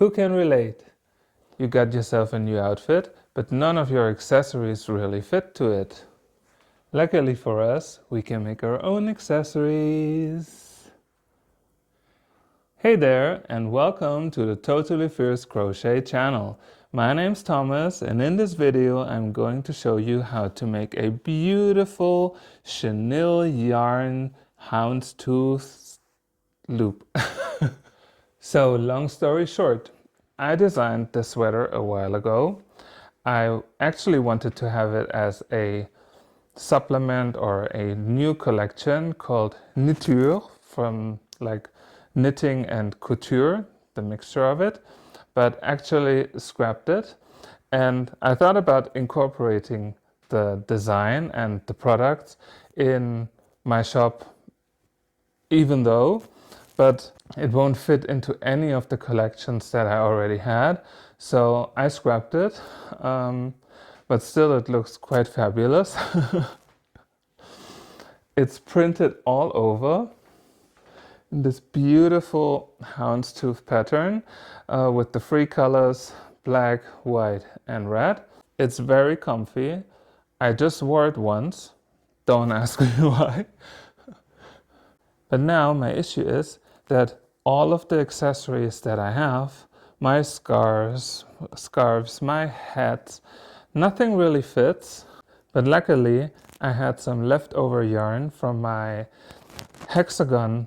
Who can relate? You got yourself a new outfit, but none of your accessories really fit to it. Luckily for us, we can make our own accessories. Hey there, and welcome to the Totally Fierce Crochet channel. My name's Thomas, and in this video I'm going to show you how to make a beautiful chenille yarn houndstooth loop. So, long story short, I designed the sweater a while ago. I actually wanted to have it as a supplement or a new collection called knitture, from like knitting and couture, the mixture of it, but actually scrapped it. And I thought about incorporating the design and the products in my shop, even though, but it won't fit into any of the collections that I already had. So I scrapped it, but still it looks quite fabulous. It's printed all over in this beautiful houndstooth pattern with the three colors, black, white, and red. It's very comfy. I just wore it once. Don't ask me why. But now my issue is that all of the accessories that I have, my scarves, my hats, nothing really fits. But luckily I had some leftover yarn from my hexagon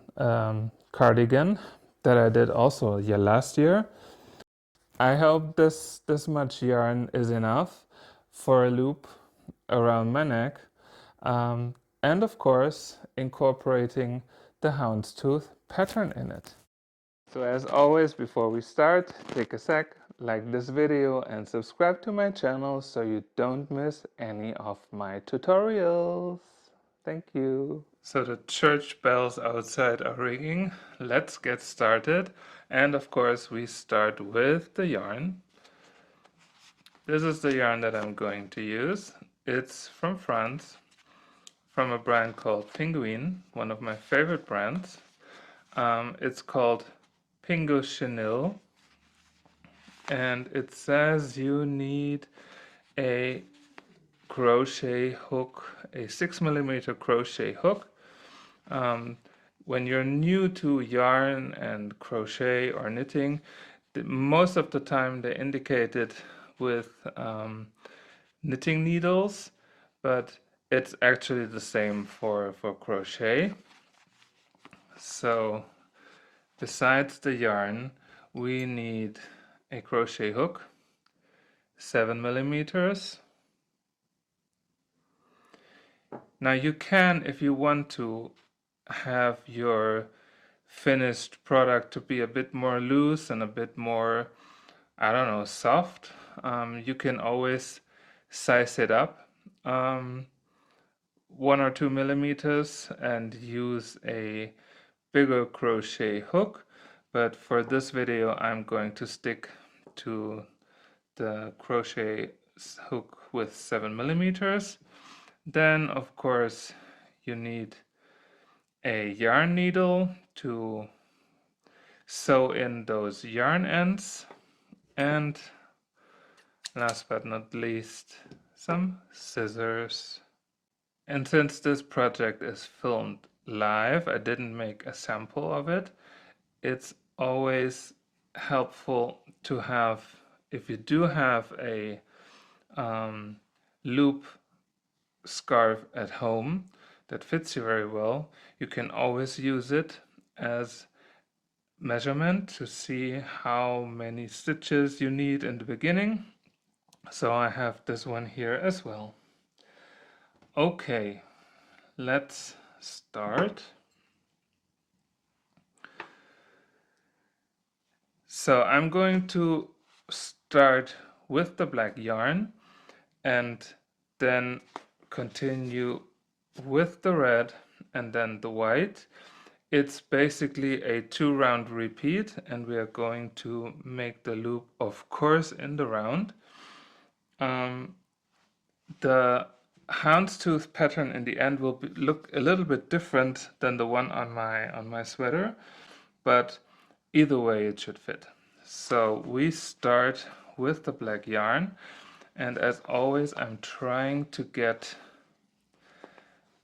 cardigan that I did also last year. I hope this much yarn is enough for a loop around my neck, and of course incorporating the houndstooth pattern in it. So as always, before we start, take a sec, like this video and subscribe to my channel so you don't miss any of my tutorials. Thank you. So the church bells outside are ringing. Let's get started. And of course we start with the yarn. This is the yarn that I'm going to use. It's from France, from a brand called Penguin, one of my favorite brands. It's called Pingo Chenille, and it says you need a crochet hook, a 6mm crochet hook. When you're new to yarn and crochet or knitting, most of the time they indicate it with knitting needles, but it's actually the same for crochet. So besides the yarn, we need a crochet hook, 7mm. Now you can, if you want to, have your finished product to be a bit more loose and a bit more, I don't know, soft. You can always size it up 1 or 2 millimeters and use a bigger crochet hook, but for this video I'm going to stick to the crochet hook with 7mm. Then of course you need a yarn needle to sew in those yarn ends, and last but not least, some scissors. And since this project is filmed live, I didn't make a sample of it. It's always helpful to have, if you do have a loop scarf at home that fits you very well, you can always use it as measurement to see how many stitches you need in the beginning. So I have this one here as well. Okay, let's start. So I'm going to start with the black yarn and then continue with the red and then the white. It's basically a 2-round repeat, and we are going to make the loop, of course, in the round. The houndstooth pattern in the end will look a little bit different than the one on my sweater, but either way it should fit. So we start with the black yarn, and as always I'm trying to get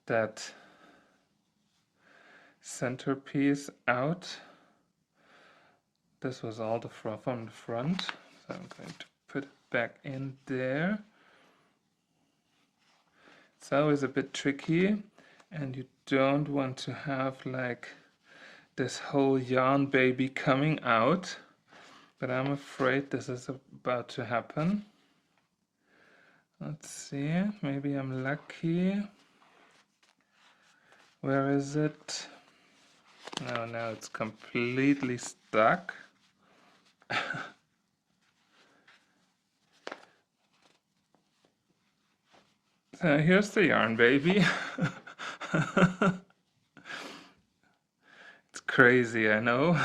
that centerpiece out. This was all the fluff on the front, so I'm going to put it back in there. It's always a bit tricky, and you don't want to have like this whole yarn baby coming out, but I'm afraid this is about to happen. Let's see, maybe I'm lucky. Where is it? No, now it's completely stuck. So here's the yarn baby. It's crazy, I know.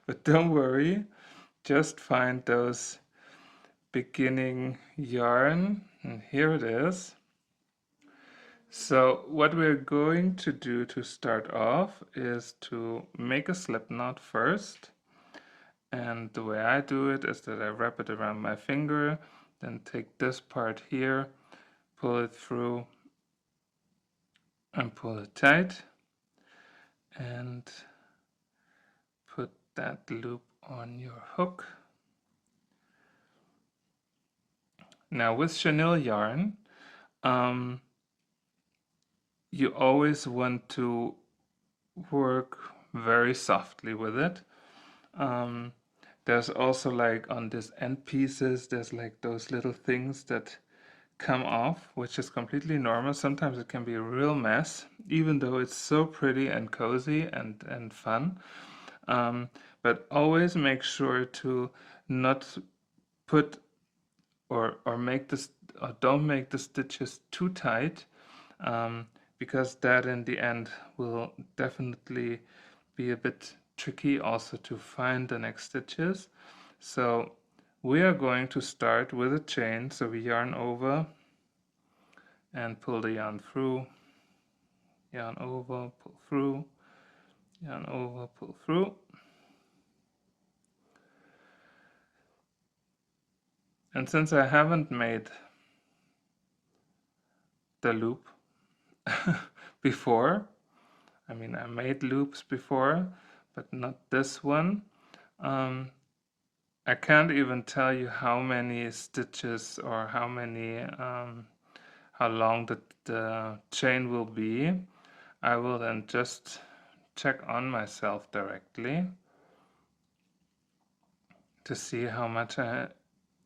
But don't worry, just find those beginning yarn, and here it is. So what we're going to do to start off is to make a slip knot first, and the way I do it is that I wrap it around my finger, then take this part here, pull it through and pull it tight, and put that loop on your hook. Now with chenille yarn, you always want to work very softly with it. There's also like on this end pieces, there's like those little things that come off, which is completely normal. Sometimes it can be a real mess, even though it's so pretty and cozy and fun. But always make sure to not put or make this or don't make the stitches too tight, because that in the end will definitely be a bit tricky also to find the next stitches. So we are going to start with a chain, so we yarn over and pull the yarn through, yarn over, pull through, yarn over, pull through. And since I haven't made the loop before, I mean I made loops before, but not this one, I can't even tell you how many stitches or how many how long the chain will be. I will then just check on myself directly to see how much I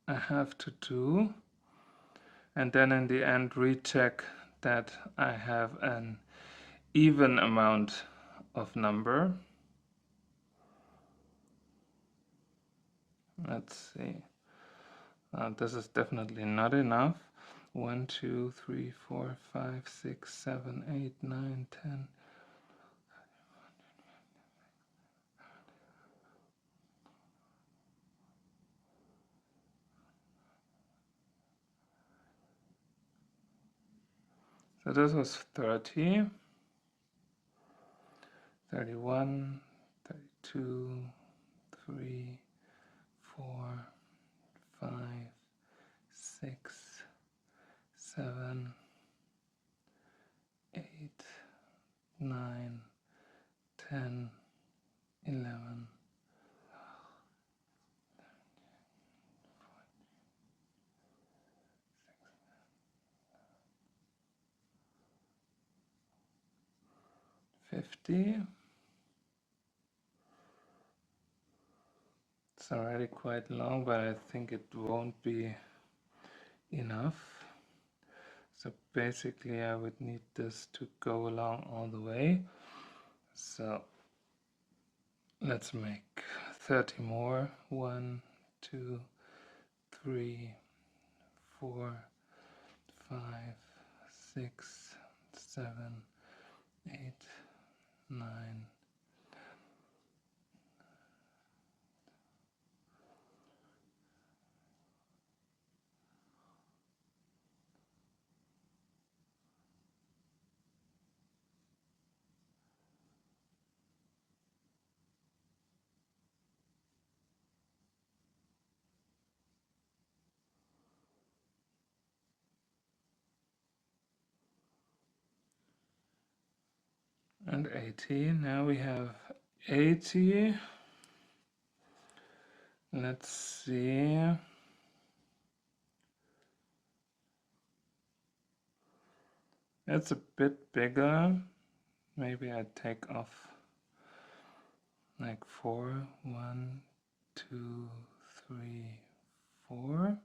have to do, and then in the end recheck that I have an even amount of number. Let's see. This is definitely not enough. 1, 2, 3, 4, 5, 6, 7, 8, 9, 10. So this was 30, 31, 32, 3, 4, 5, 6, 7, 8, 9, 10, 11, 50. It's already quite long, but I think it won't be enough. So basically I would need this to go along all the way. So let's make 30 more. 1, 2, 3, 4, 5, 6, 7, 8, 9. and 80. Now we have 80. Let's see. It's a bit bigger. Maybe I'd take off like 4. 1, 2, 3, 4.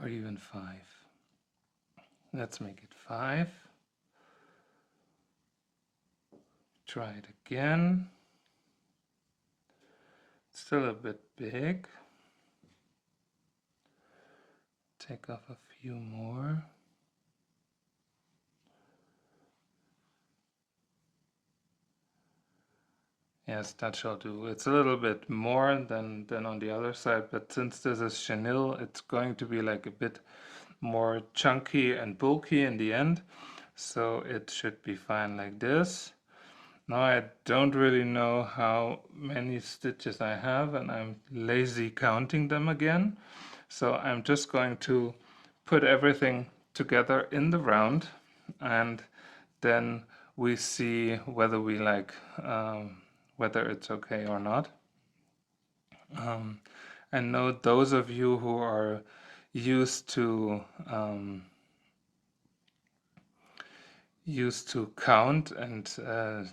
Or even 5. Let's make it 5. Try it again. Still a bit big. Take off a few more. Yes, that shall do. It's a little bit more than on the other side, but since this is chenille, it's going to be like a bit more chunky and bulky in the end. So it should be fine like this. Now I don't really know how many stitches I have, and I'm lazy counting them again. So I'm just going to put everything together in the round, and then we see whether we like whether it's okay or not. I know those of you who are used to count and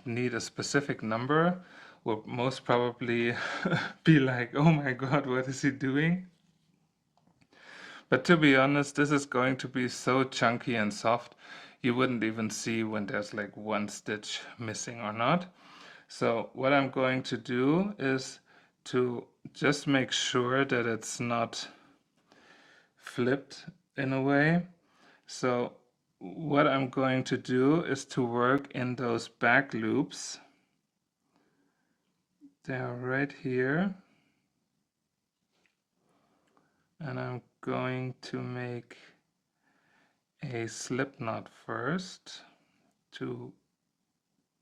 need a specific number will most probably be like, oh my god, what is he doing? But to be honest, this is going to be so chunky and soft, you wouldn't even see when there's like one stitch missing or not. So what I'm going to do is to just make sure that it's not flipped in a way. So what I'm going to do is to work in those back loops. They're right here. And I'm going to make a slip knot first to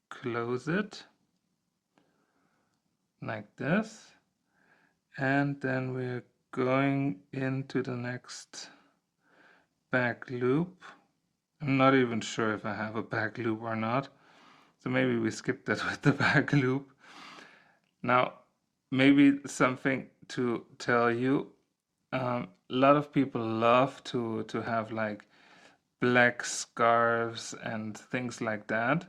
close it like this, and then we're going into the next back loop. I'm not even sure if I have a back loop or not, so maybe we skip that with the back loop. Now maybe something to tell you, a lot of people love to have like black scarves and things like that.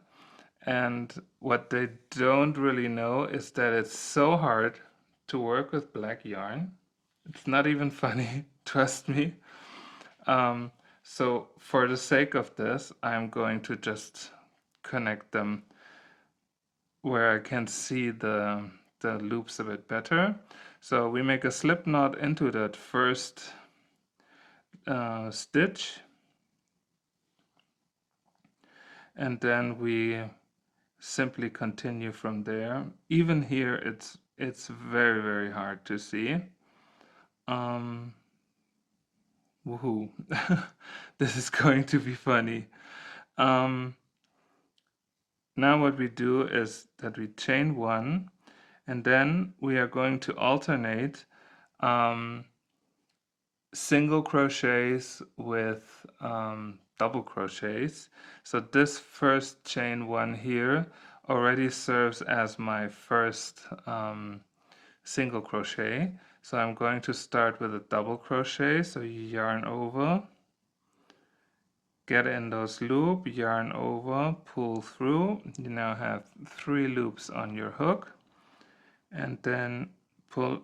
And what they don't really know is that it's so hard to work with black yarn. It's not even funny, trust me. So for the sake of this, I'm going to just connect them where I can see the loops a bit better. So we make a slip knot into that first stitch, and then we simply continue from there. Even here it's very, very hard to see. Woohoo. This is going to be funny. Now what we do is that we chain 1, and then we are going to alternate single crochets with double crochets. So this first chain 1 here already serves as my first single crochet. So I'm going to start with a double crochet. So you yarn over, get in those loops, yarn over, pull through. You now have 3 loops on your hook, and then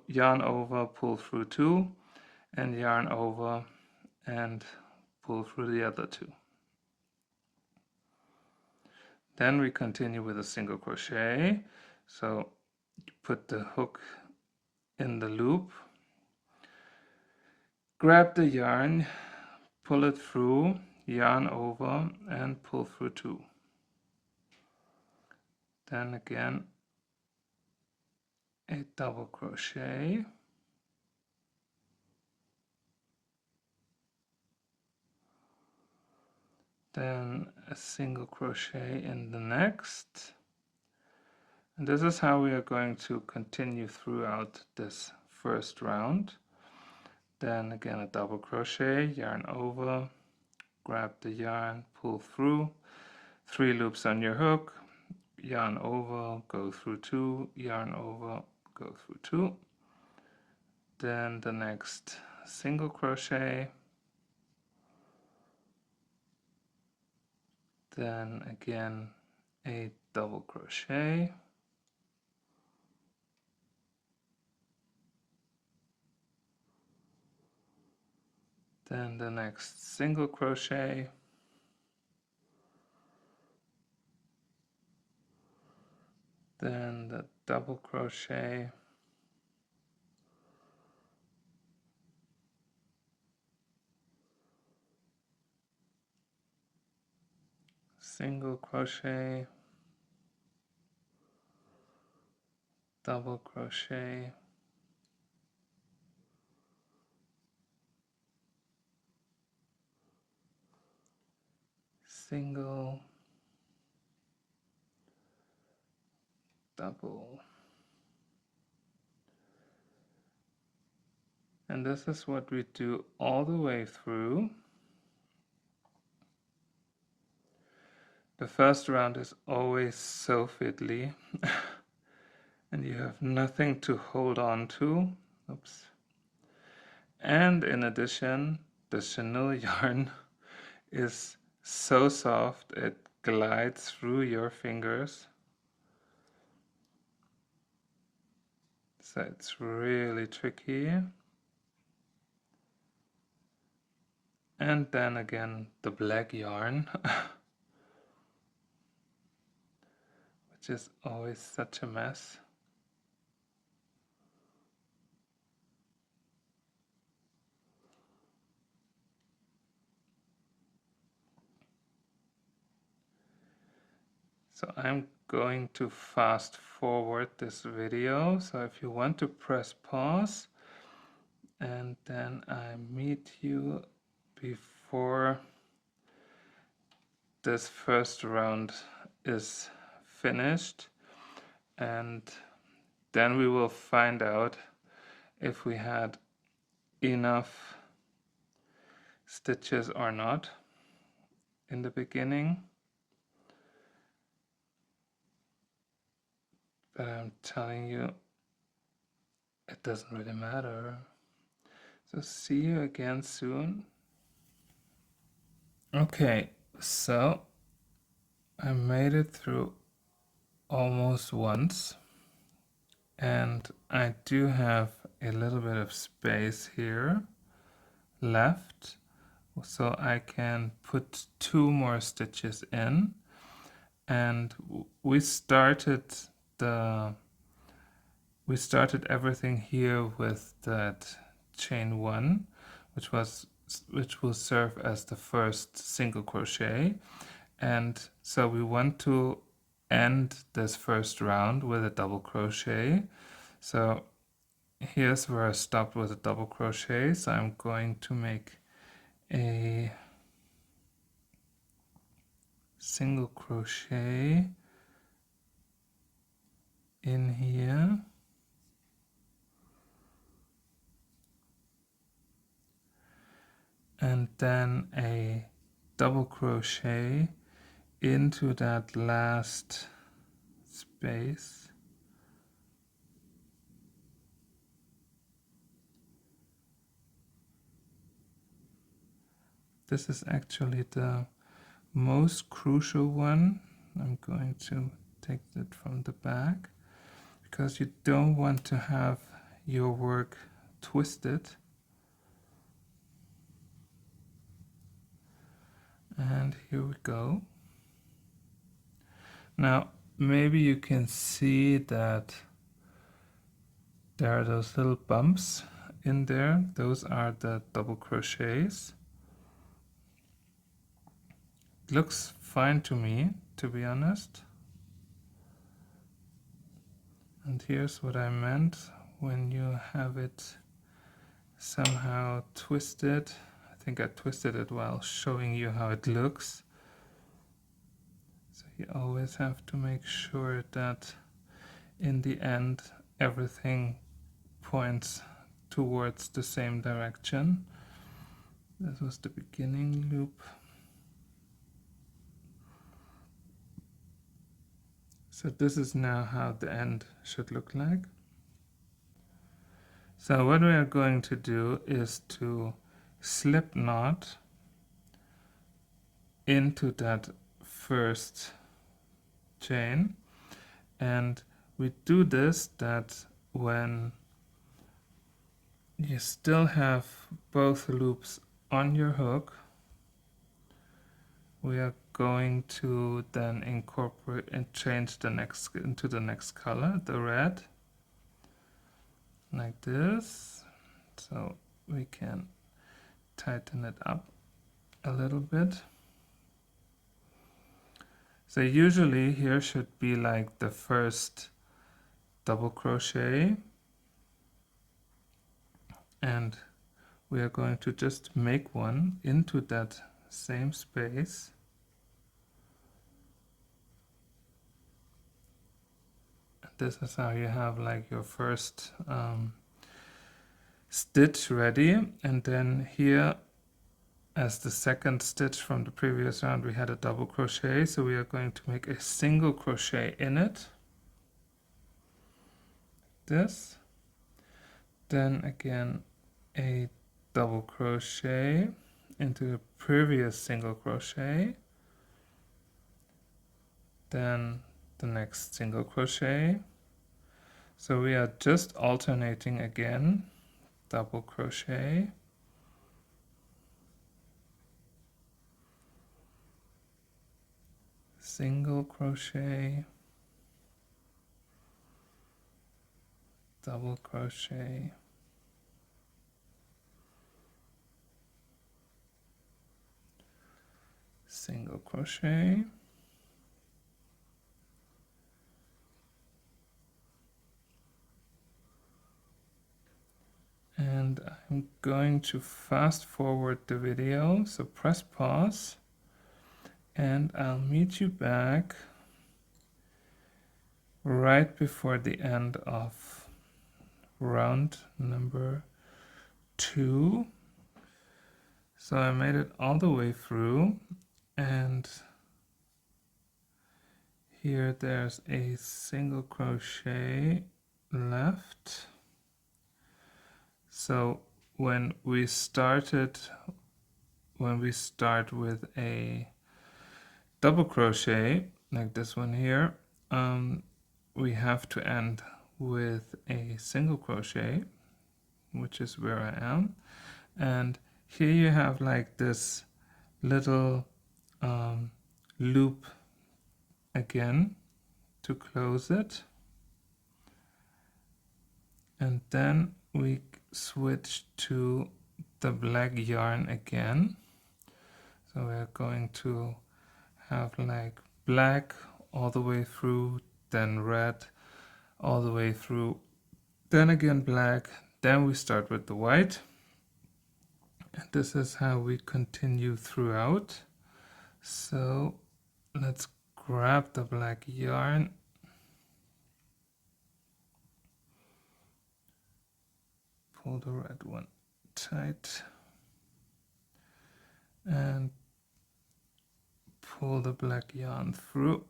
yarn over, pull through 2, and yarn over and pull through the other 2. Then we continue with a single crochet. So you put the hook in the loop, grab the yarn, pull it through, yarn over and pull through 2. Then again a double crochet, then a single crochet in the next, and this is how we are going to continue throughout this first round. Then again a double crochet, yarn over, grab the yarn, pull through, 3 loops on your hook, yarn over, go through 2, yarn over, go through 2. Then the next single crochet, then again a double crochet, then the next single crochet, then the double crochet, single crochet, double crochet, single, double. And this is what we do all the way through. The first round is always so fiddly and you have nothing to hold on to. Oops. And in addition, the chenille yarn is so soft it glides through your fingers. So it's really tricky. And then again, the black yarn, which is always such a mess. So I'm going to fast forward this video. So if you want to press pause, and then I meet you before this first round is finished, and then we will find out if we had enough stitches or not in the beginning. But I'm telling you, it doesn't really matter. So see you again soon. Okay, so I made it through almost once, and I do have a little bit of space here left, so I can put 2 more stitches in. And we started everything here with that chain 1, which will serve as the first single crochet. And so we want to end this first round with a double crochet. So here's where I stopped with a double crochet. So I'm going to make a single crochet in here, and then a double crochet into that last space. This is actually the most crucial one. I'm going to take it from the back because you don't want to have your work twisted. And here we go. Now maybe you can see that there are those little bumps in there. Those are the double crochets. It looks fine to me, to be honest. And here's what I meant when you have it somehow twisted. I think I twisted it while showing you how it looks. So you always have to make sure that in the end everything points towards the same direction. This was the beginning loop. So this is now how the end should look like. So what we are going to do is to slip knot into that first chain, and we do this that when you still have both loops on your hook, we are going to then incorporate and change the next into the next color, the red, like this. So we can tighten it up a little bit. So usually here should be like the first double crochet, and we are going to just make one into that same space. This is how you have like your first stitch ready, and then here as the second stitch from the previous round we had a double crochet, so we are going to make a single crochet in it, this, then again a double crochet into the previous single crochet, then the next single crochet. So we are just alternating again, double crochet, single crochet, double crochet, single crochet, and I'm going to fast forward the video, so press pause, and I'll meet you back right before the end of round number 2. So I made it all the way through, and here there's a single crochet left. So when we start with a double crochet like this one here, we have to end with a single crochet, which is where I am. And here you have like this little loop again to close it, and then we switch to the black yarn again. So we're going to have like black all the way through, then red all the way through, then again black, then we start with the white, and this is how we continue throughout. So let's grab the black yarn, pull the red one tight, and pull the black yarn through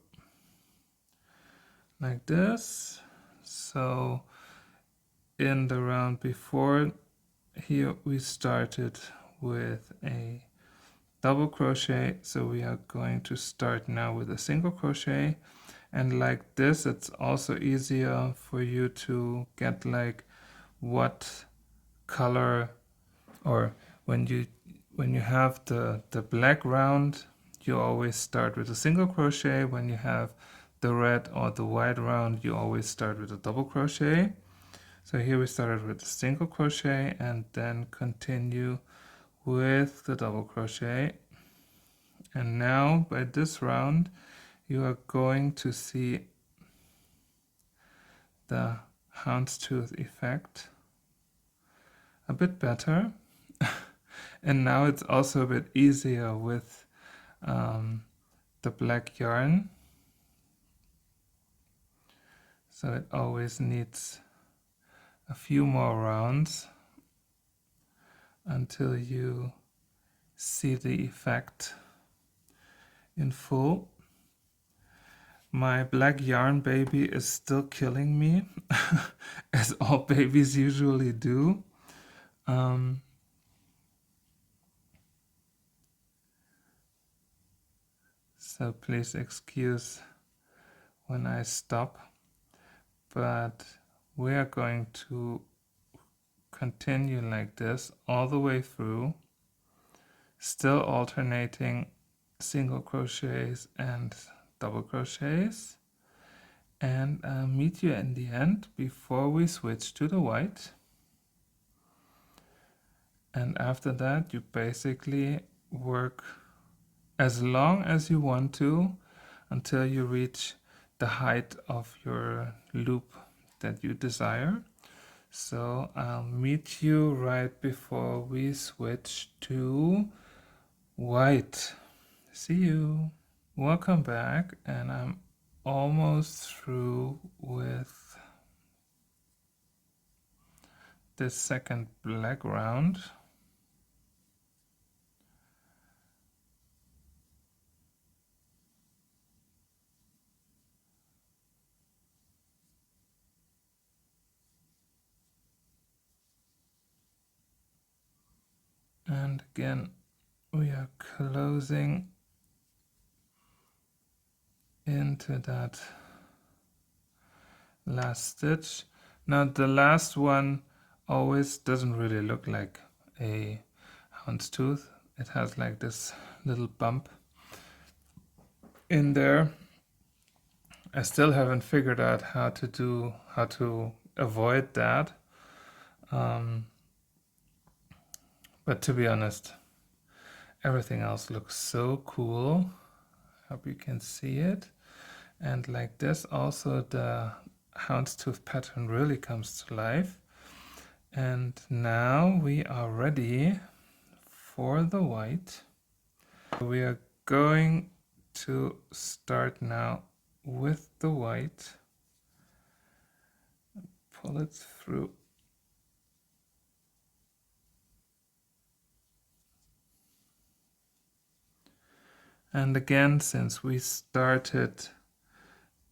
like this. So in the round before, here we started with a double crochet, so we are going to start now with a single crochet, and like this it's also easier for you to get like what color, or when you have the black round, you always start with a single crochet. When you have the red or the white round, you always start with a double crochet. So here we started with a single crochet and then continue with the double crochet. And now by this round you are going to see the houndstooth effect a bit better. And now it's also a bit easier with the black yarn. So it always needs a few more rounds until you see the effect in full. My black yarn baby is still killing me, as all babies usually do. So please excuse when I stop, but we are going to continue like this all the way through, still alternating single crochets and double crochets, and meet you in the end before we switch to the white. And after that you basically work as long as you want to until you reach the height of your loop that you desire. So I'll meet you right before we switch to white. See you. Welcome back, and I'm almost through with this second black round. And again, we are closing into that last stitch. Now the last one always doesn't really look like a houndstooth. It has like this little bump in there. I still haven't figured out how to avoid that. But to be honest, everything else looks so cool. Hope you can see it. And like this, also the houndstooth pattern really comes to life. And now we are ready for the white. We are going to start now with the white. Pull it through. And again, since we started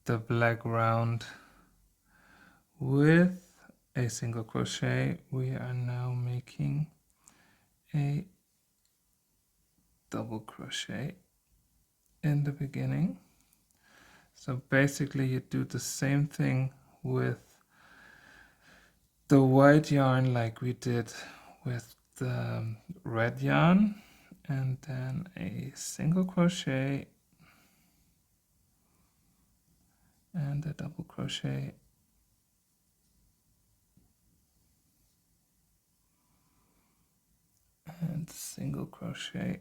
the black round with a single crochet, we are now making a double crochet in the beginning. So basically you do the same thing with the white yarn like we did with the red yarn, and then a single crochet and a double crochet, and single crochet,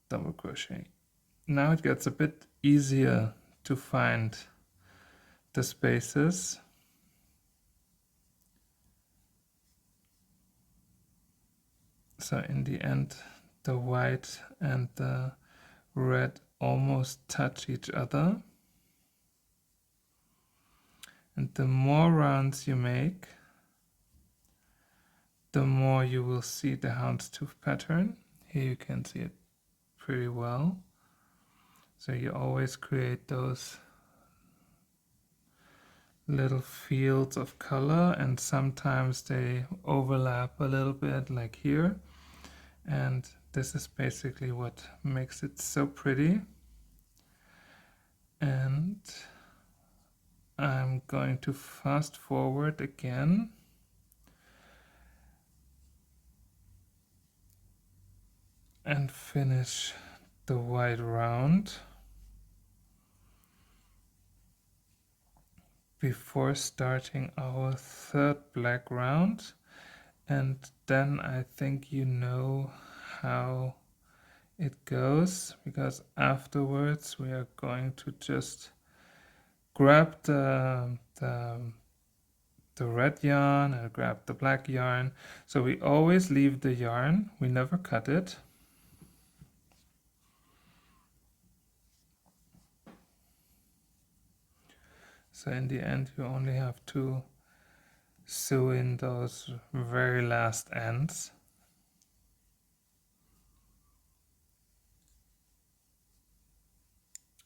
double crochet. Now it gets a bit easier to find the spaces. So in the end, the white and the red almost touch each other. And the more rounds you make, the more you will see the houndstooth pattern. Here you can see it pretty well. So you always create those little fields of color, and sometimes they overlap a little bit like here. And this is basically what makes it so pretty. And I'm going to fast forward again. And finish the white round before starting our third black round. And then I think you know how it goes, because afterwards we are going to just grab the red yarn and grab the black yarn. So we always leave the yarn, we never cut it. So in the end you only have to sew in those very last ends.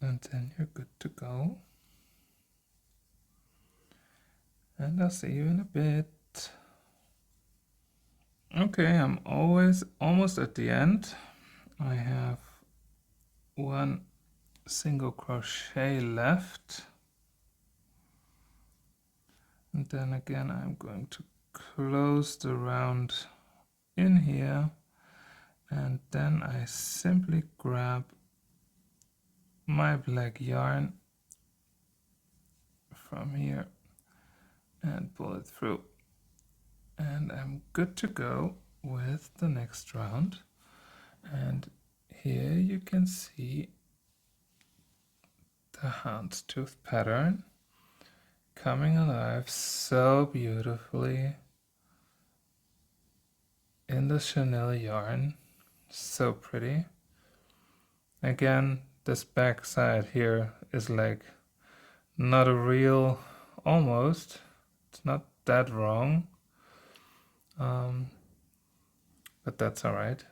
And then you're good to go. And I'll see you in a bit. Okay, I'm almost at the end. I have one single crochet left. And then again, I'm going to close the round in here. And then I simply grab my black yarn from here and pull it through. And I'm good to go with the next round. And here you can see the houndstooth pattern coming alive so beautifully in the chenille yarn. So pretty. Again, this back side here is like not a real, almost, it's not that wrong, but that's all right.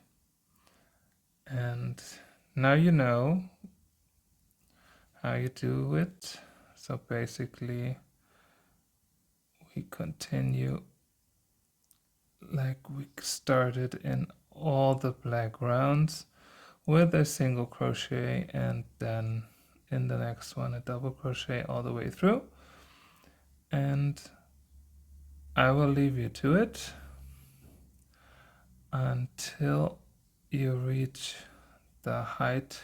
And now you know how you do it. So basically we continue like we started in all the black rounds with a single crochet, and then in the next one a double crochet all the way through. And I will leave you to it until you reach the height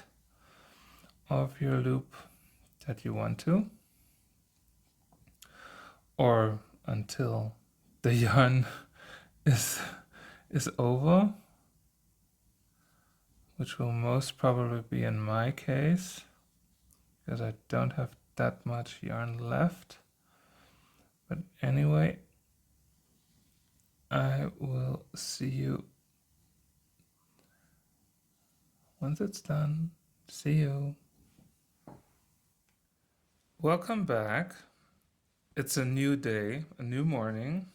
of your loop that you want to, or until the yarn is over, which will most probably be in my case because I don't have that much yarn left. But anyway, I will see you once it's done. See you. Welcome back. It's a new day, a new morning,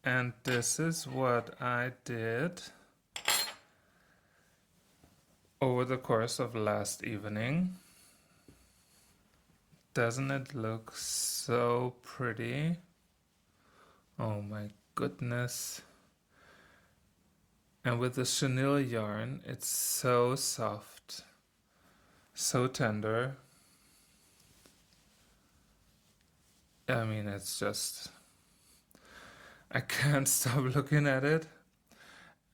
and this is what I did over the course of last evening. Doesn't it look so pretty? Oh my goodness. And with the chenille yarn, it's so soft, so tender. I mean, it's just, I can't stop looking at it,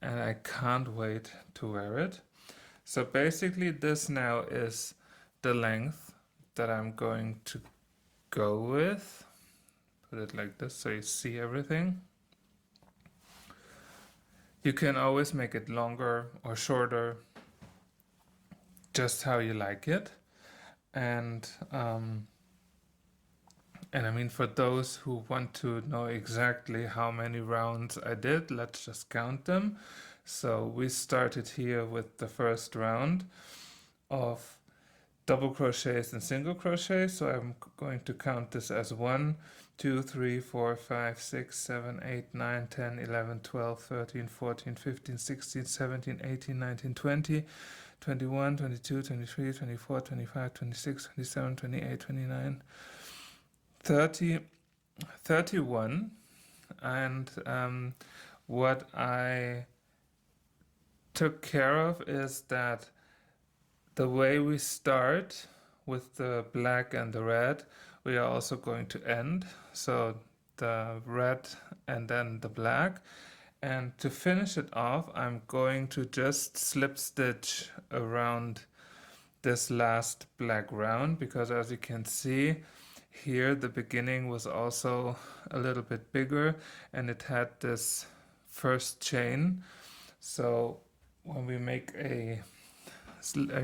and I can't wait to wear it. So basically this now is the length that I'm going to go with. Put it like this so you see everything. You can always make it longer or shorter, just how you like it. And I mean, for those who want to know exactly how many rounds I did, let's just count them. So we started here with the first round of double crochets and single crochets. So I'm going to count this as 1, 2, 3, 4, 5, 6, 7, 8, 9, 10, 11, 12, 13, 14, 15, 16, 17, 18, 19, 20, 21, 22, 23, 24, 25, 26, 27, 28, 29, 30, 31. And what I took care of is that the way we start with the black and the red, we are also going to end. So the red and then the black. And to finish it off, I'm going to just slip stitch around this last black round, because as you can see here, the beginning was also a little bit bigger and it had this first chain. So when we make a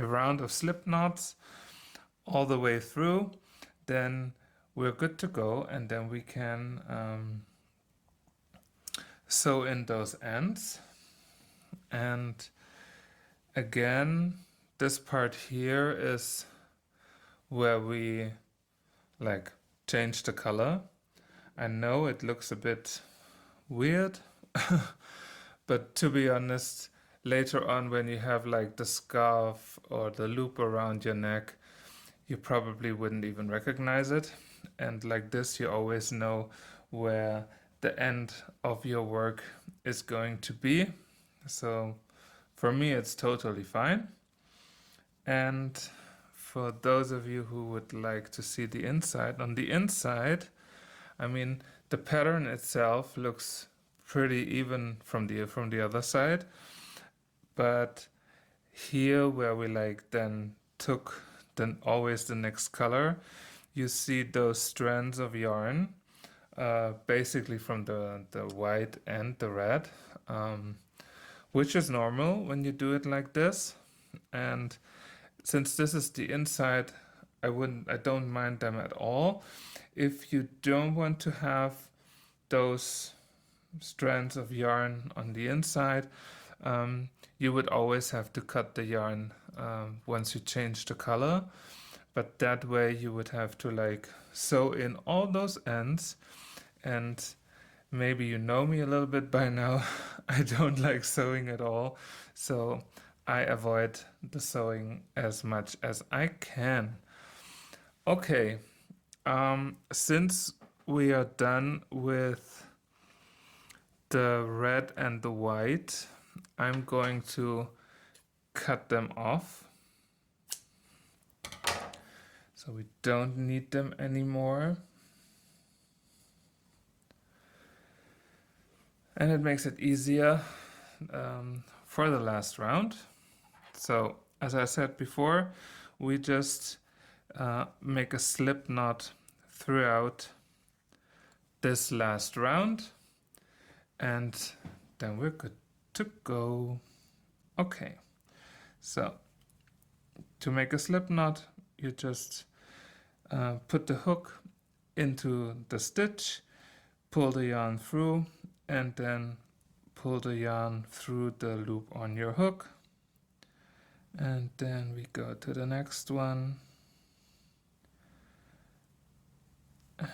round of slip knots all the way through, then we're good to go, and then we can sew in those ends. And again, this part here is where we like change the color. I know it looks a bit weird, but to be honest, later on when you have like the scarf or the loop around your neck, you probably wouldn't even recognize it. And like this, you always know where the end of your work is going to be. So for me, it's totally fine. And for those of you who would like to see the inside, on the inside, I mean, the pattern itself looks pretty even from the other side, but here where we like then took then always the next color, you see those strands of yarn, basically from the white and the red, which is normal when you do it like this. And since this is the inside, I don't mind them at all. If you don't want to have those strands of yarn on the inside, you would always have to cut the yarn once you change the color. But that way you would have to like sew in all those ends. And maybe you know me a little bit by now. I don't like sewing at all. So I avoid the sewing as much as I can. Okay, since we are done with the red and the white, I'm going to cut them off. So we don't need them anymore. And it makes it easier for the last round. So as I said before, we just make a slip knot throughout this last round, and then we're good to go. Okay, so to make a slip knot, you just put the hook into the stitch, pull the yarn through, and then pull the yarn through the loop on your hook. And then we go to the next one.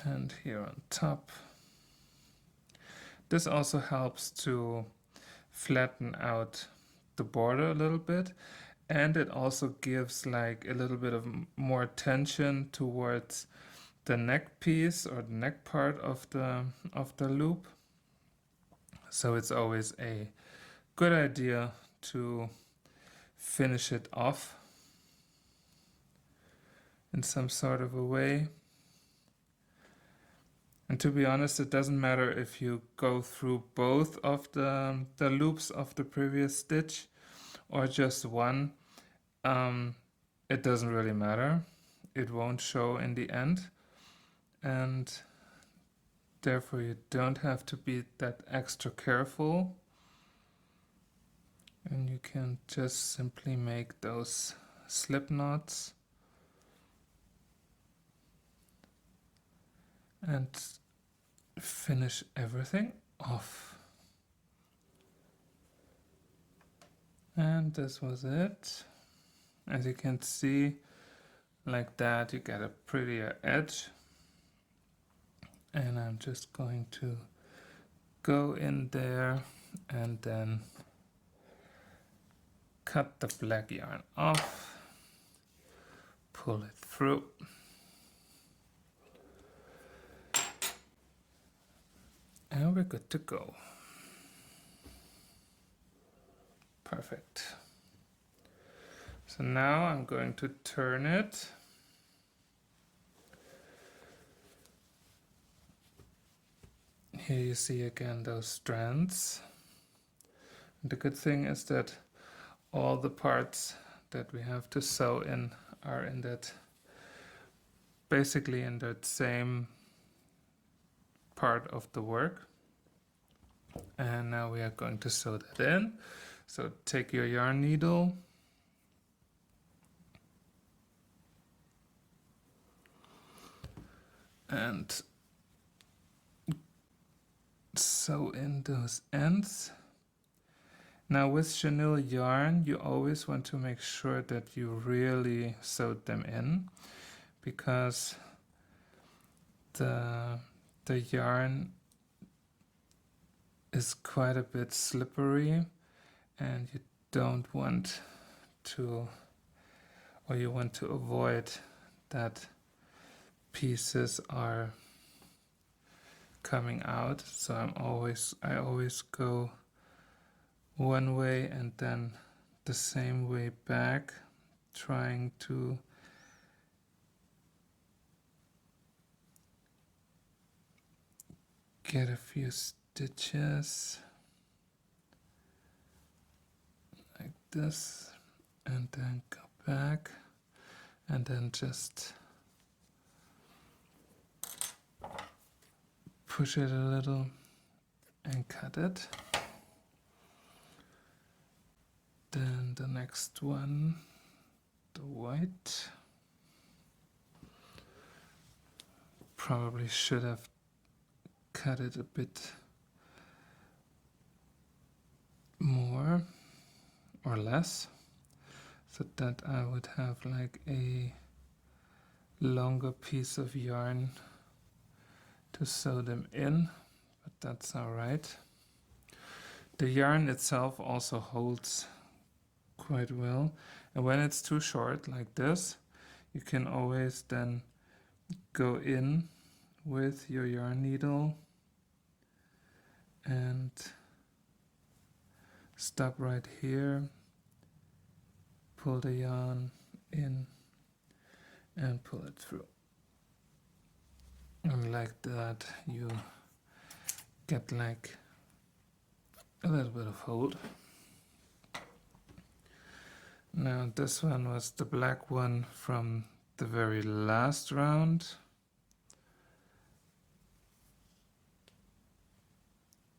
And here on top. This also helps to flatten out the border a little bit, and it also gives like a little bit of more tension towards the neck piece or the neck part of the loop. So it's always a good idea to finish it off in some sort of a way. And to be honest, it doesn't matter if you go through both of the loops of the previous stitch or just one. It doesn't really matter. It won't show in the end. And therefore you don't have to be that extra careful. And you can just simply make those slip knots. And finish everything off. And this was it. As you can see, like that, you get a prettier edge. And I'm just going to go in there and then cut the black yarn off, pull it through. And we're good to go. Perfect. So now I'm going to turn it. Here you see again those strands. And the good thing is that all the parts that we have to sew in are in that, basically in that same part of the work. And now we are going to sew that in. So take your yarn needle and sew in those ends. Now with chenille yarn, you always want to make sure that you really sewed them in, because the yarn is quite a bit slippery, and you don't want to, or you want to avoid that pieces are coming out, so I always go one way and then the same way back, trying to get a few stitches like this, and then go back and then just push it a little and cut it. Then the next one, the white. Probably should have cut it a bit more or less, so that I would have like a longer piece of yarn to sew them in, but that's all right. The yarn itself also holds quite well, and when it's too short like this, you can always then go in with your yarn needle and stop right here, pull the yarn in and pull it through, and like that you get like a little bit of hold. Now this one was the black one from the very last round.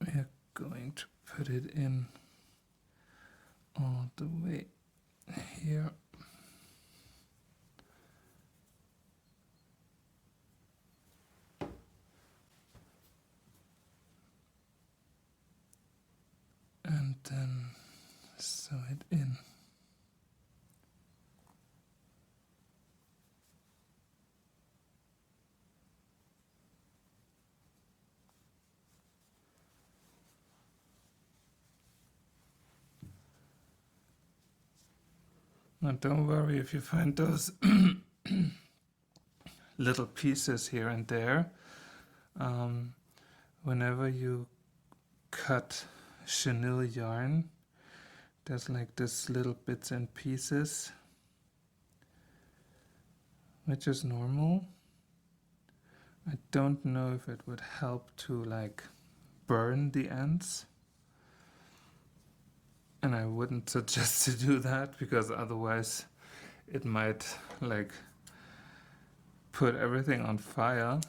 We're going to put it in all the way here. And then sew it in. Now don't worry if you find those little pieces here and there. Whenever you cut chenille yarn, there's like this little bits and pieces, which is normal. I don't know if it would help to like burn the ends, and I wouldn't suggest to do that, because otherwise it might like put everything on fire.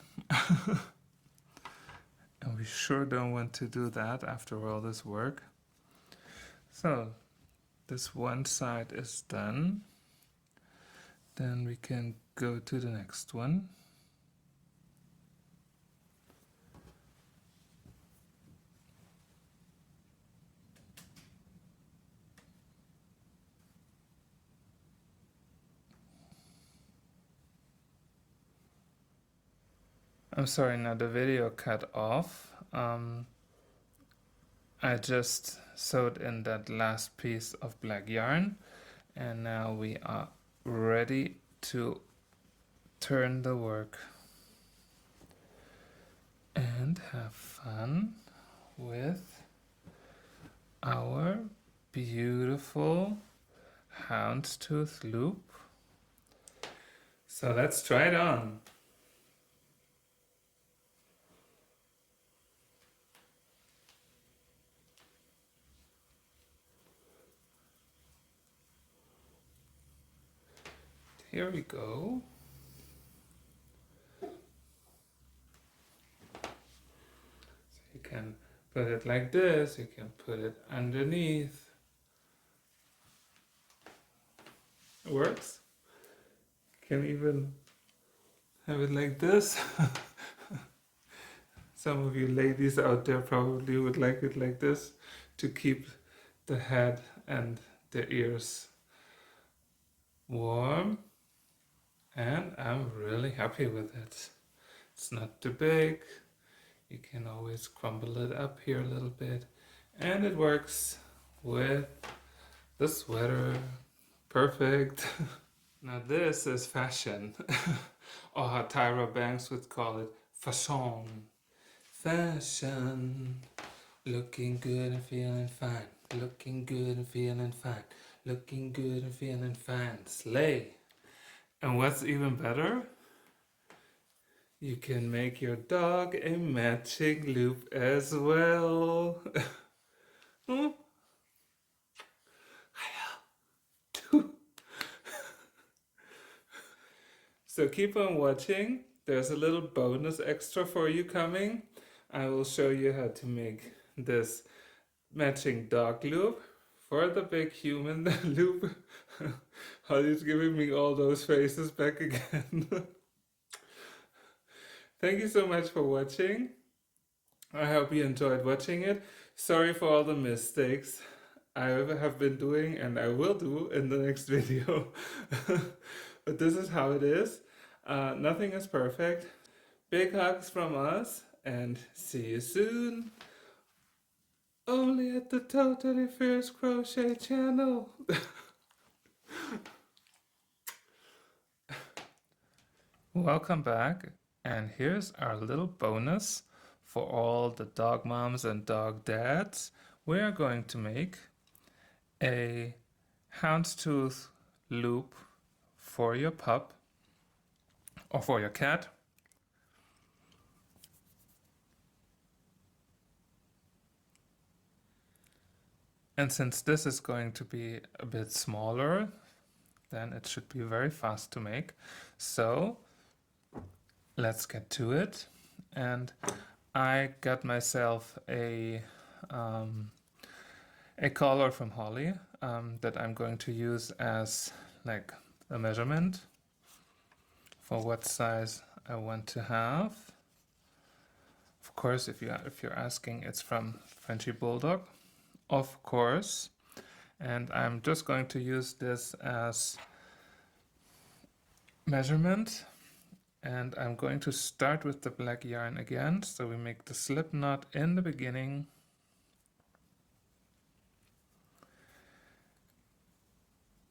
And we sure don't want to do that after all this work. So this one side is done. Then we can go to the next one. I'm sorry, now the video cut off. I just sewed in that last piece of black yarn, and now we are ready to turn the work and have fun with our beautiful houndstooth loop. So let's try it on. Here we go. So you can put it like this, you can put it underneath. It works. You can even have it like this. Some of you ladies out there probably would like it like this to keep the head and the ears warm. And I'm really happy with it. It's not too big. You can always crumble it up here a little bit. And it works with the sweater. Perfect. Now this is fashion, or how Tyra Banks would call it, fashion. Fashion. Looking good and feeling fine. Looking good and feeling fine. Looking good and feeling fine. Slay. And what's even better? You can make your dog a matching loop as well. Hmm? So keep on watching. There's a little bonus extra for you coming. I will show you how to make this matching dog loop for the big human loop. Holly's giving me all those faces back again. Thank you so much for watching. I hope you enjoyed watching it. Sorry for all the mistakes I have been doing and I will do in the next video. But this is how it is. Nothing is perfect. Big hugs from us and see you soon. Only at the Totally Fierce Crochet channel. Welcome back, and here's our little bonus for all the dog moms and dog dads. We are going to make a houndstooth loop for your pup or for your cat. And since this is going to be a bit smaller, then it should be very fast to make. So let's get to it. And I got myself a collar from Holly that I'm going to use as like a measurement for what size I want to have. Of course, if you're asking, it's from Frenchie Bulldog, of course. And I'm just going to use this as measurement. And I'm going to start with the black yarn again. So we make the slip knot in the beginning.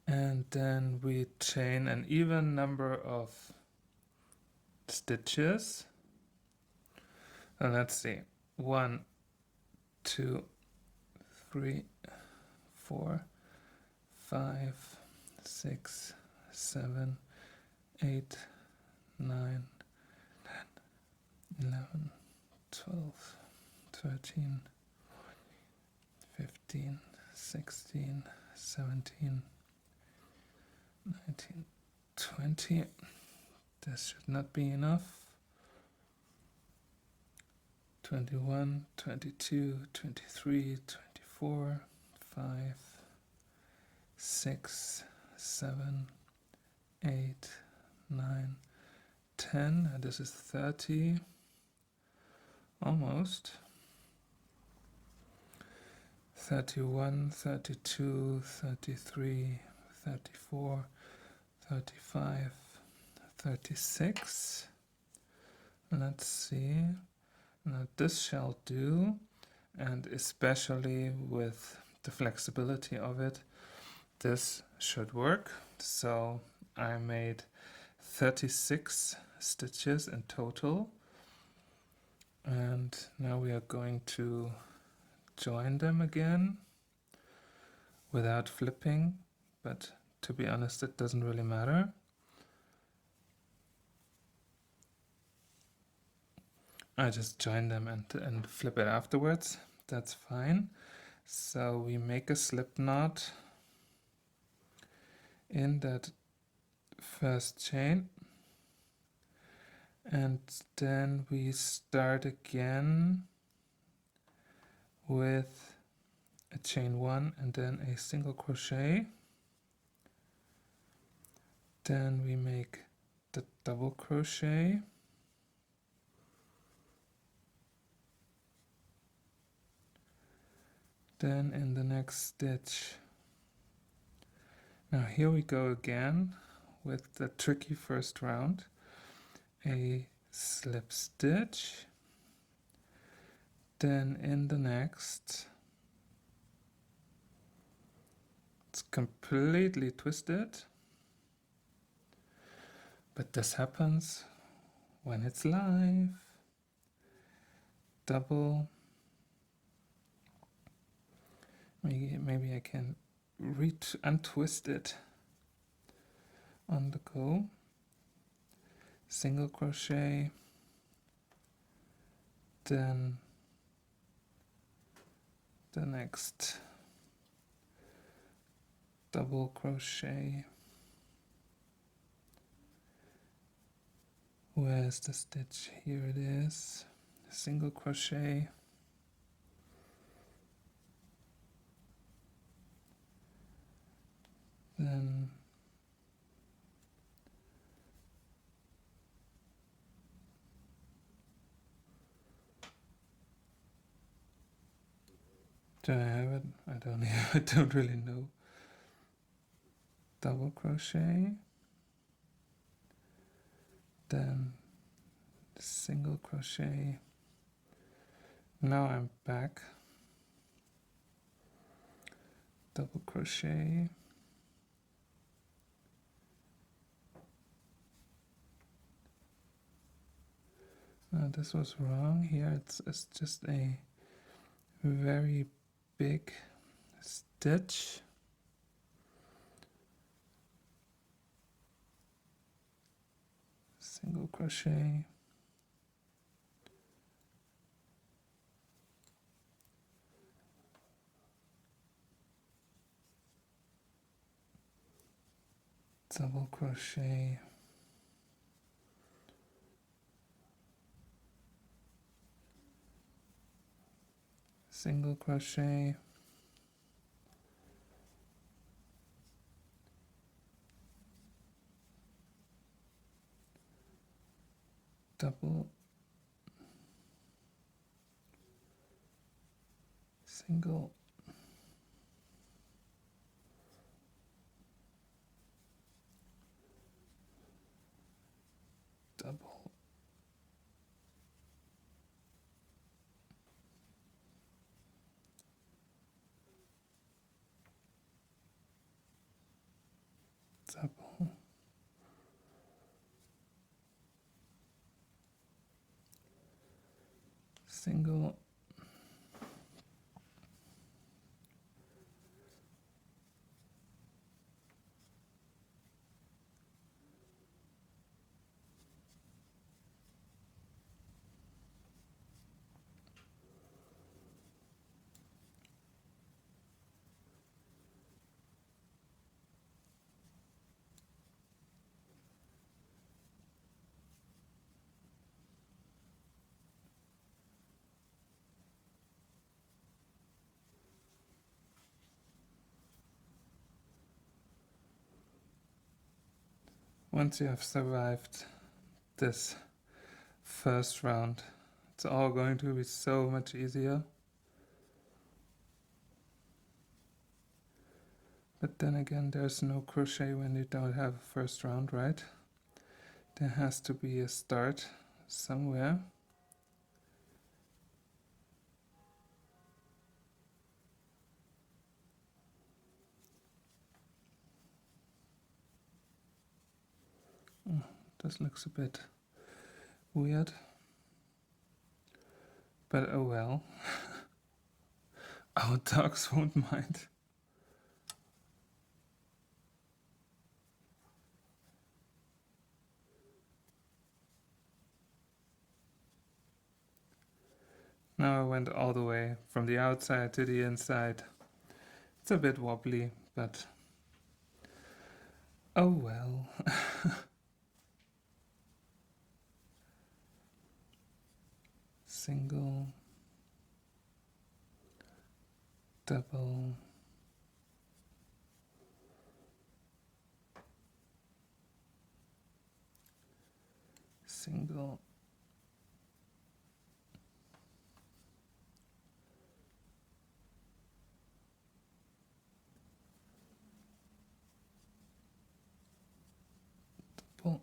And then we chain an even number of stitches. And let's see. 1, 2, 3, 4, 5, 6, 7, 8, 9, 10, 11, 12, 13, 15, 16, 17, 19, 20. This should not be enough. 21, 22, 23, 24, 5, 6, 7, 8, 9, 10, and this is 30, almost. 31, 32, 33, 34, 35, 36. Let's see. Now this shall do, and especially with the flexibility of it, this should work. So I made 36 stitches in total, and now we are going to join them again without flipping, but to be honest, it doesn't really matter. I just join them and flip it afterwards. That's fine. So we make a slip knot in that first chain, and then we start again with a chain 1 and then a single crochet. Then we make the double crochet, then in the next stitch. Now here we go again with the tricky first round, a slip stitch, then in the next it's completely twisted, But this happens when it's live. Double. Maybe I can untwist it on the go. Single crochet, then the next double crochet. Where's the stitch? Here it is. Single crochet, then do I have it? I don't I don't really know. Double crochet, then single crochet. Now I'm back. Double crochet. No, this was wrong. Here it's just a very big stitch. Single crochet. Double crochet. Single crochet. Double. Single. Double. Double. Single. Once you have survived this first round, it's all going to be so much easier. But then again, there's no crochet when you don't have a first round, right? There has to be a start somewhere. Oh, this looks a bit weird. But oh well. Our dogs won't mind. Now I went all the way from the outside to the inside. It's a bit wobbly, but oh well. Single, double, single, double.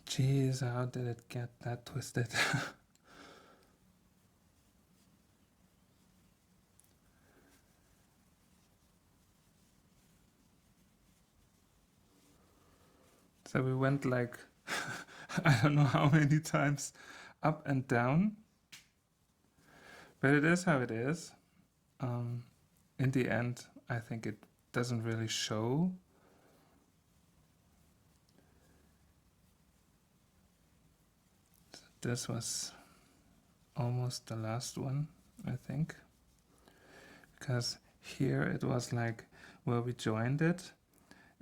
Jeez, how did it get that twisted? So we went like, I don't know how many times up and down, but it is how it is. In the end, I think it doesn't really show. So this was almost the last one, I think, because here it was like where we joined it,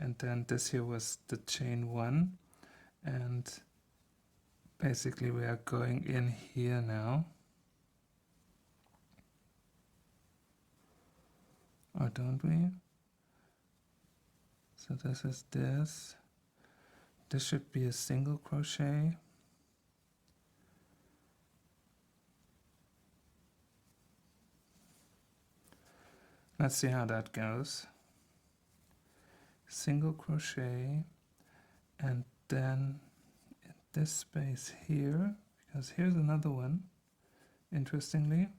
and then this here was the chain one, and basically we are going in here now, or don't we? So this is this. This should be a single crochet. Let's see how that goes. Single crochet, and then in this space here, because here's another one, interestingly,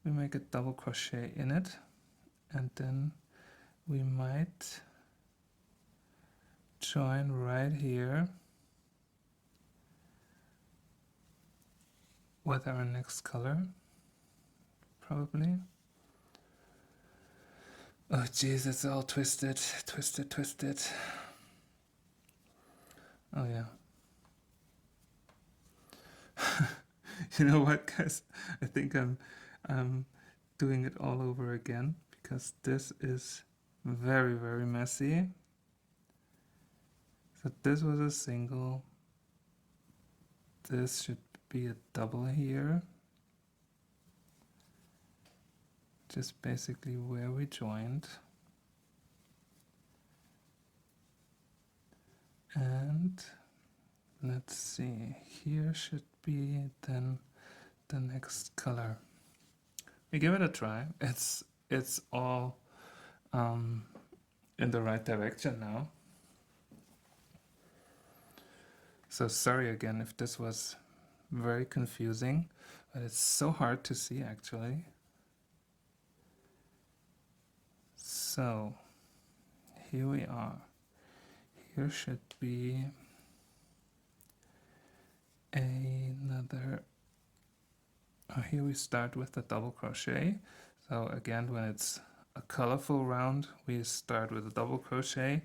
we make a double crochet in it, and then we might join right here with our next color, probably. Oh geez, it's all twisted, twisted. Oh yeah. You know what, guys? I think I'm doing it all over again, because this is very, very messy. So this was a single. This should be a double here. Just basically where we joined. And let's see, here should be then the next color. We give it a try. It's all in the right direction now. So sorry again if this was very confusing, but it's so hard to see actually. So here we are. Here should be another. Here we start with the double crochet. So again, when it's a colorful round, we start with a double crochet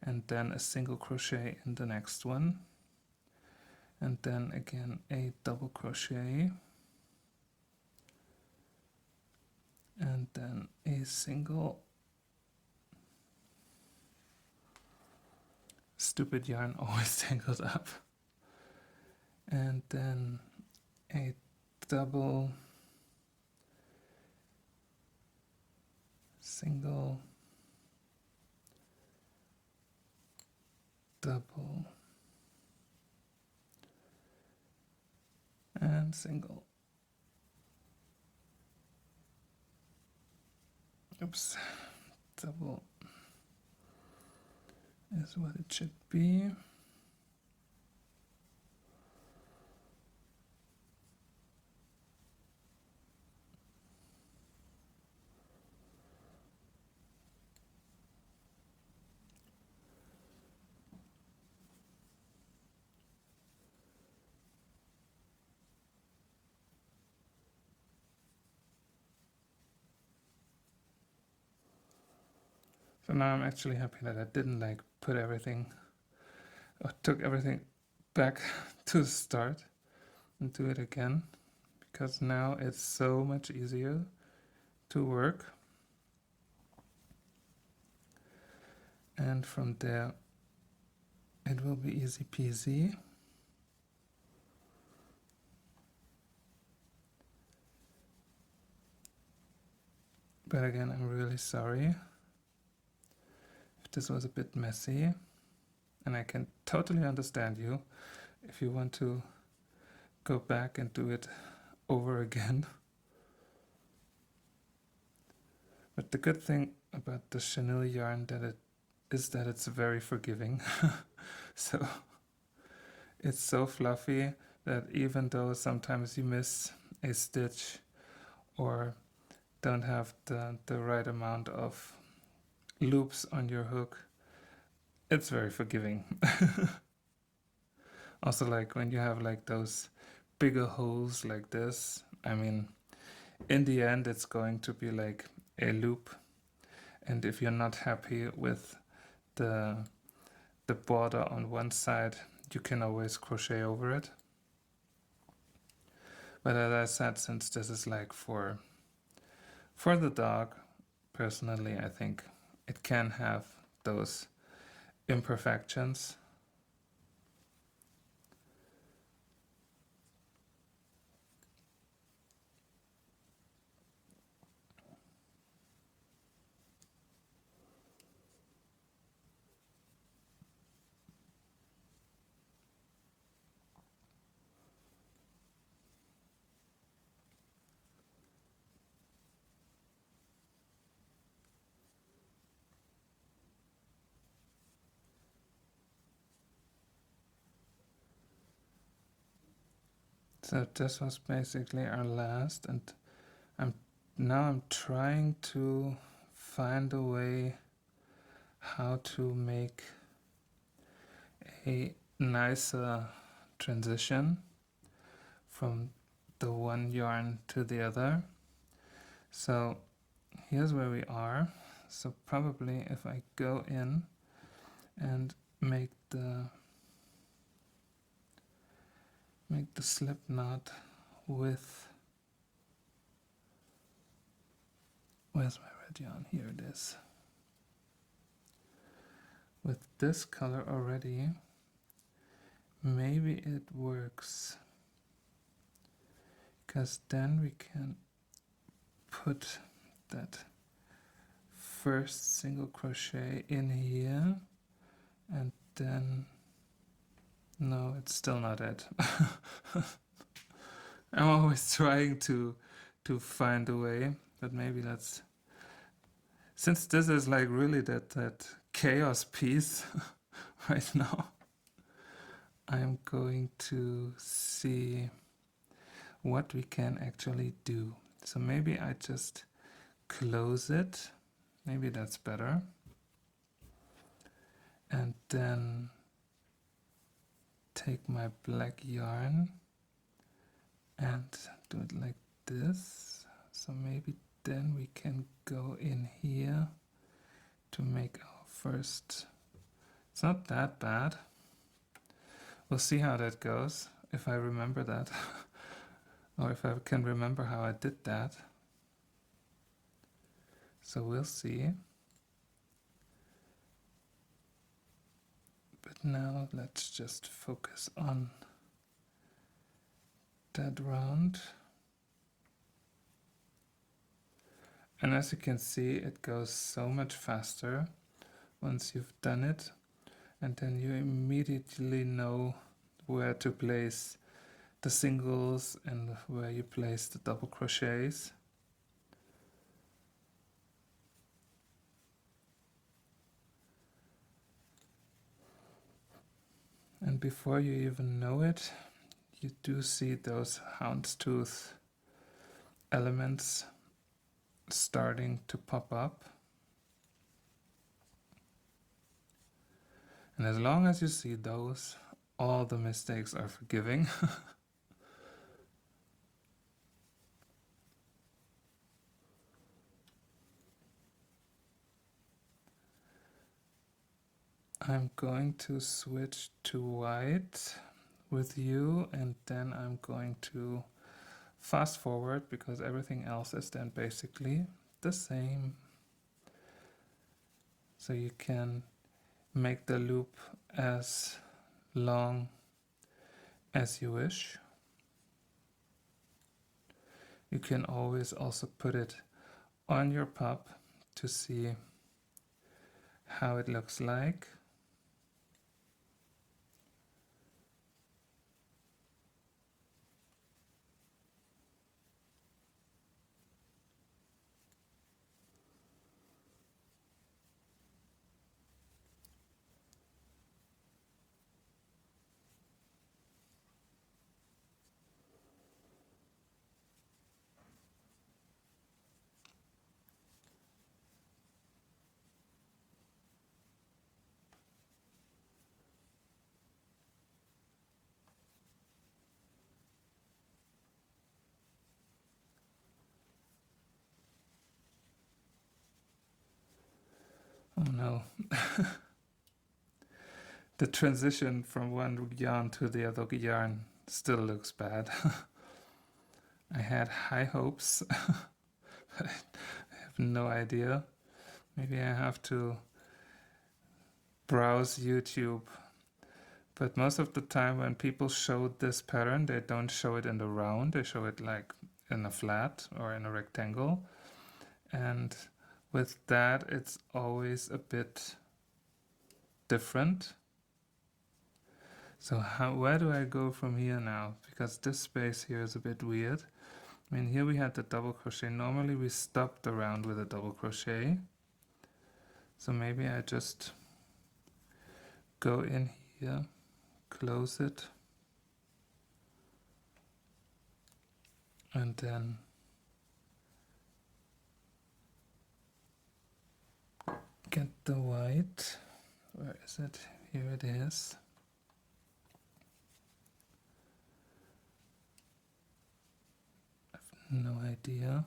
and then a single crochet in the next one, and then again a double crochet, and then a single. Stupid yarn always tangles up, and then a double, single, double, and single. Oops, double is what it should be. So now I'm actually happy that I didn't like put everything, or took everything back to the start and do it again, because now it's so much easier to work. And from there it will be easy peasy. But again, I'm really sorry if this was a bit messy, and I can totally understand you if you want to go back and do it over again. But the good thing about the chenille yarn is that it's very forgiving. So it's so fluffy that even though sometimes you miss a stitch or don't have the right amount of loops on your hook, it's very forgiving. Also, like when you have like those bigger holes like this, I mean, in the end, it's going to be like a loop. And if you're not happy with the border on one side, you can always crochet over it. But as I said, since this is like for the dog, personally, I think it can have those imperfections. So this was basically our last, and I'm trying to find a way how to make a nicer transition from the one yarn to the other. So here's where we are. So probably if I go in and make the slip knot with, where's my red yarn? Here it is. With this color already, maybe it works, because then we can put that first single crochet in here, and then no, it's still not it. I'm always trying to find a way, but maybe let's, since this is like really that chaos piece right now, I'm going to see what we can actually do. So maybe I just close it, maybe that's better, and then take my black yarn and do it like this. So maybe then we can go in here to make our first. It's not that bad. We'll see how that goes, if I remember that, or if I can remember how I did that. So we'll see. But now let's just focus on that round. And as you can see, it goes so much faster once you've done it, and then you immediately know where to place the singles and where you place the double crochets. And before you even know it, you do see those houndstooth elements starting to pop up. And as long as you see those, all the mistakes are forgiving. I'm going to switch to white with you, and then I'm going to fast forward because everything else is then basically the same. So you can make the loop as long as you wish. You can always also put it on your pup to see how it looks like. Oh no. The transition from one yarn to the other yarn still looks bad. I had high hopes, but I have no idea. Maybe I have to browse YouTube. But most of the time when people show this pattern, they don't show it in the round, they show it like in a flat or in a rectangle. And with that, it's always a bit different. So where do I go from here now? Because this space here is a bit weird. I mean, here we had the double crochet. Normally we stop the round with a double crochet. So maybe I just go in here, close it, and then get the white. Where is it? Here it is. I have no idea.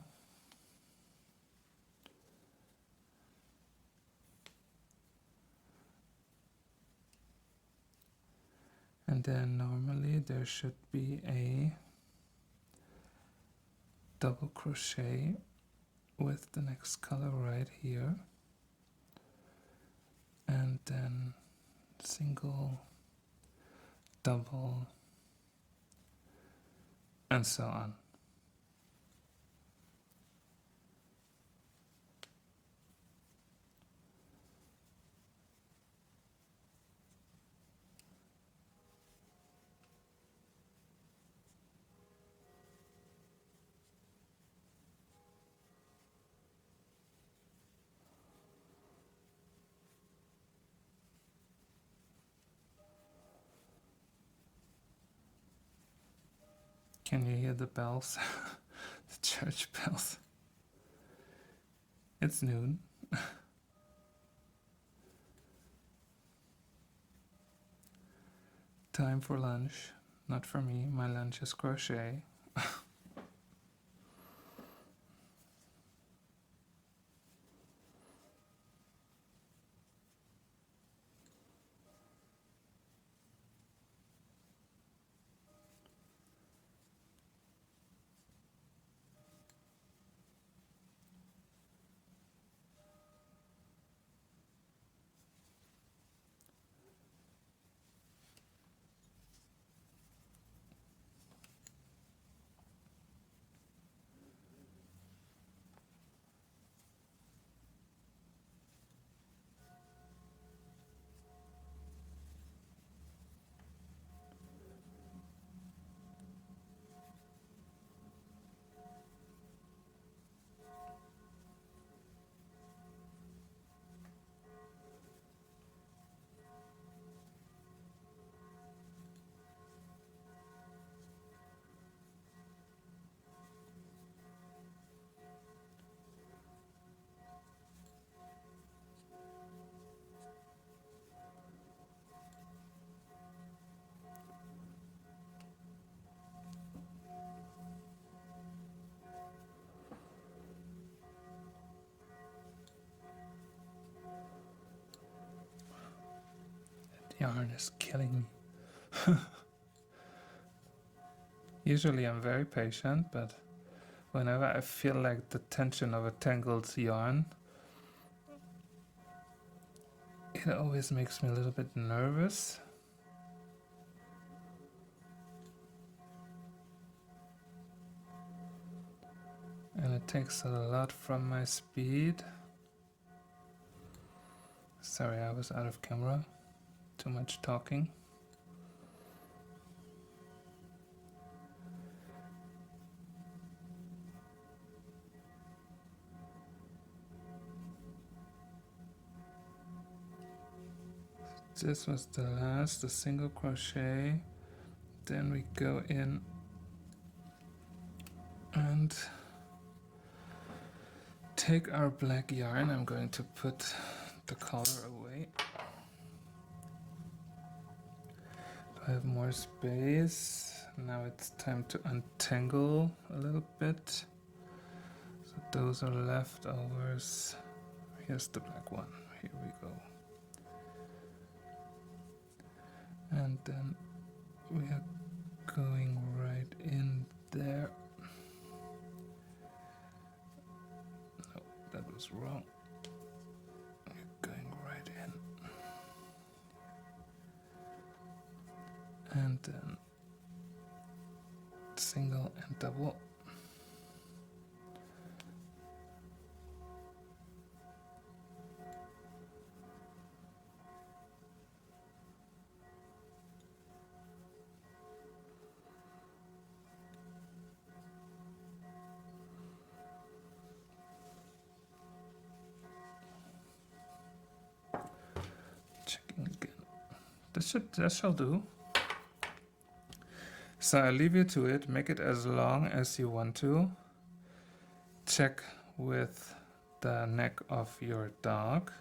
And then normally there should be a double crochet with the next color right here, and then single, double, and so on. Can you hear the bells? The church bells. It's noon. Time for lunch. Not for me, my lunch is crochet. That yarn is killing me. Usually I'm very patient, but whenever I feel like the tension of a tangled yarn, it always makes me a little bit nervous. And it takes a lot from my speed. Sorry, I was out of camera. Too much talking. This was the last, the single crochet. Then we go in and take our black yarn. I'm going to put the collar away. I have more space. Now it's time to untangle a little bit. So those are leftovers. Here's the black one. Here we go. And then we are going right in there. No, that was wrong. We're going right in. And then single and double. Checking again. That shall do. So I leave you to it. Make it as long as you want to. Check with the neck of your dog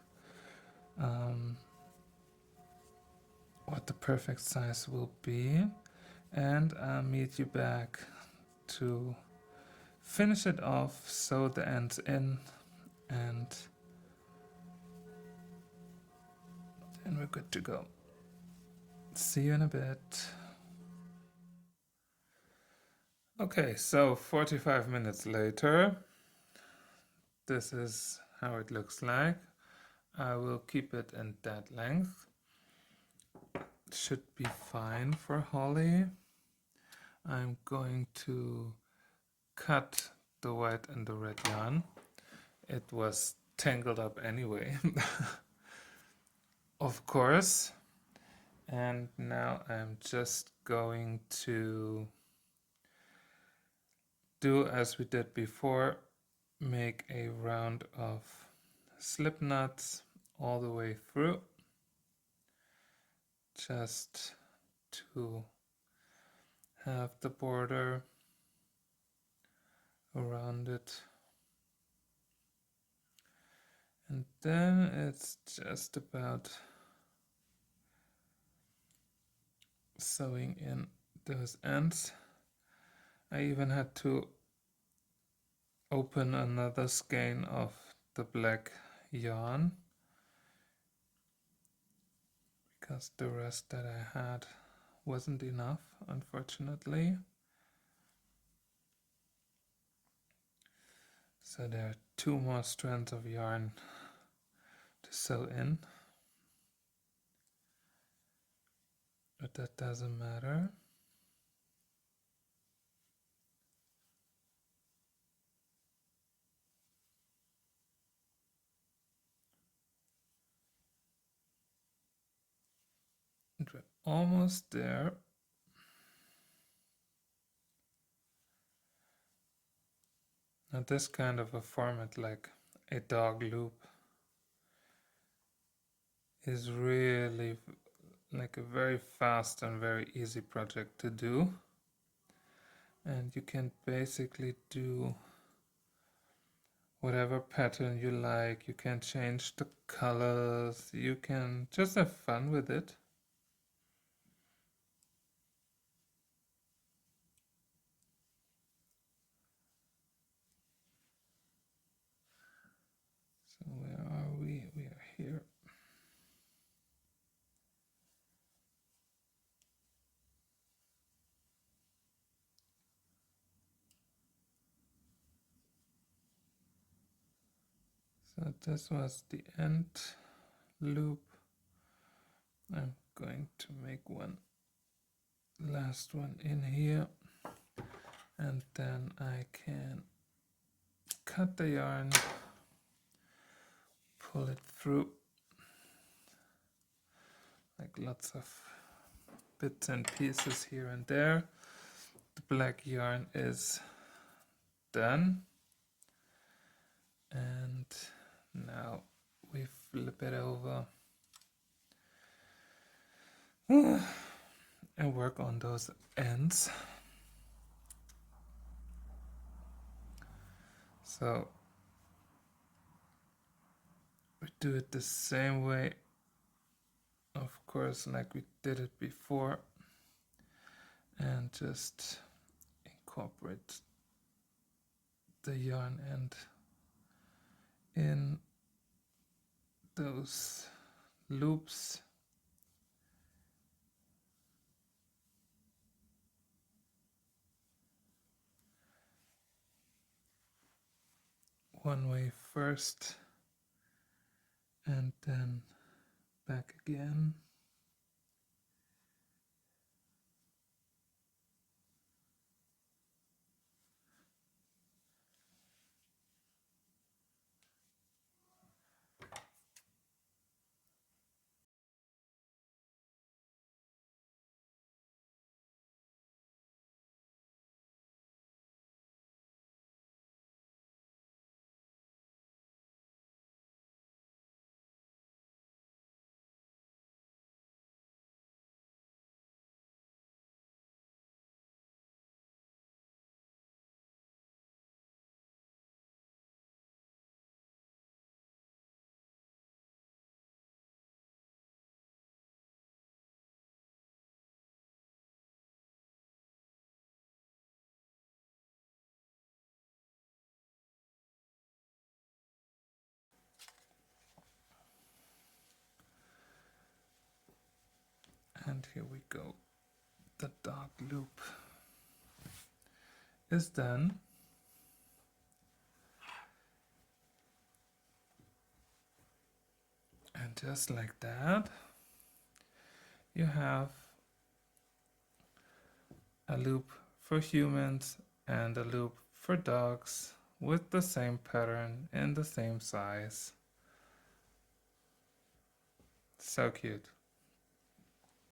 what the perfect size will be, and I'll meet you back to finish it off, sew the ends in, and then we're good to go. See you in a bit. Okay, so 45 minutes later, this is how it looks like. I will keep it in that length. Should be fine for Holly. I'm going to cut the white and the red yarn. It was tangled up anyway, of course. And now I'm just going to do as we did before, make a round of slip knots all the way through, just to have the border around it. And then it's just about sewing in those ends. I even had to open another skein of the black yarn because the rest that I had wasn't enough, unfortunately. So there are 2 more strands of yarn to sew in, but that doesn't matter. And we're almost there. Now this kind of a format, like a dog loop, is really like a very fast and very easy project to do. And you can basically do whatever pattern you like. You can change the colors. You can just have fun with it. So where are we? We are here. So this was the end loop. I'm going to make one last one in here, and then I can cut the yarn, pull it through, like lots of bits and pieces here and there. The black yarn is done, and now we flip it over and work on those ends. So we do it the same way, of course, like we did it before, and just incorporate the yarn end in those loops. One way first and then back again. And here we go. The dark loop is done. And just like that, you have a loop for humans and a loop for dogs with the same pattern in the same size. So cute.